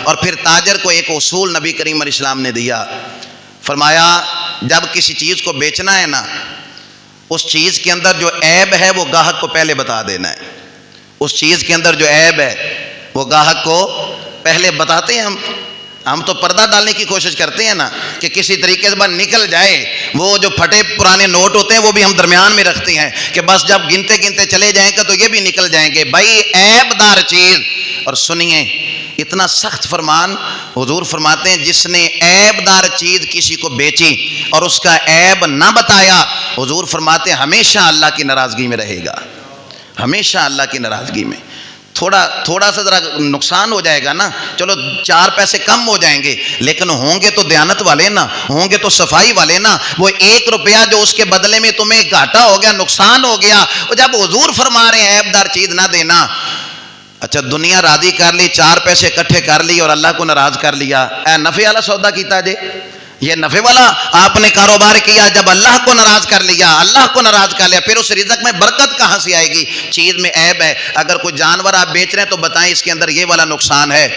اور پھر تاجر کو ایک اصول نبی کریم علیہ السلام نے دیا، فرمایا جب کسی چیز کو بیچنا ہے نا، اس چیز کے اندر جو عیب ہے وہ گاہک کو پہلے بتا دینا ہے۔ اس چیز کے اندر جو عیب ہے وہ گاہک کو پہلے بتاتے ہیں۔ ہم تو پردہ ڈالنے کی کوشش کرتے ہیں نا کہ کسی طریقے سے بس نکل جائے۔ وہ جو پھٹے پرانے نوٹ ہوتے ہیں وہ بھی ہم درمیان میں رکھتے ہیں کہ بس جب گنتے گنتے چلے جائیں گے تو یہ بھی نکل جائیں گے۔ بھائی عیب دار چیز، اور سنیے اتنا سخت فرمان حضور فرماتے ہیں جس نے عیب دار چیز کسی کو بیچی اور اس کا عیب نہ بتایا، حضور فرماتے ہیں ہمیشہ اللہ کی ناراضگی میں رہے گا، ہمیشہ اللہ کی ناراضگی میں۔ تھوڑا سا ذرا نقصان ہو جائے گا نا، چلو 4 پیسے کم ہو جائیں گے، لیکن ہوں گے تو دیانت والے نا، ہوں گے تو صفائی والے نا۔ وہ 1 روپیہ جو اس کے بدلے میں تمہیں گھاٹا ہو گیا، نقصان ہو گیا، اور جب حضور فرما رہے ہیں عیب دار چیز نہ دینا، اچھا دنیا راضی کر لی، 4 پیسے اکٹھے کر لی اور اللہ کو ناراض کر لیا، اے نفع والا سودا کیتا جے، یہ نفع والا آپ نے کاروبار کیا، جب اللہ کو ناراض کر لیا، اللہ کو ناراض کر لیا، پھر اس رزق میں برکت کہاں سے آئے گی؟ چیز میں عیب ہے۔ اگر کوئی جانور آپ بیچ رہے ہیں تو بتائیں اس کے اندر یہ والا نقصان ہے۔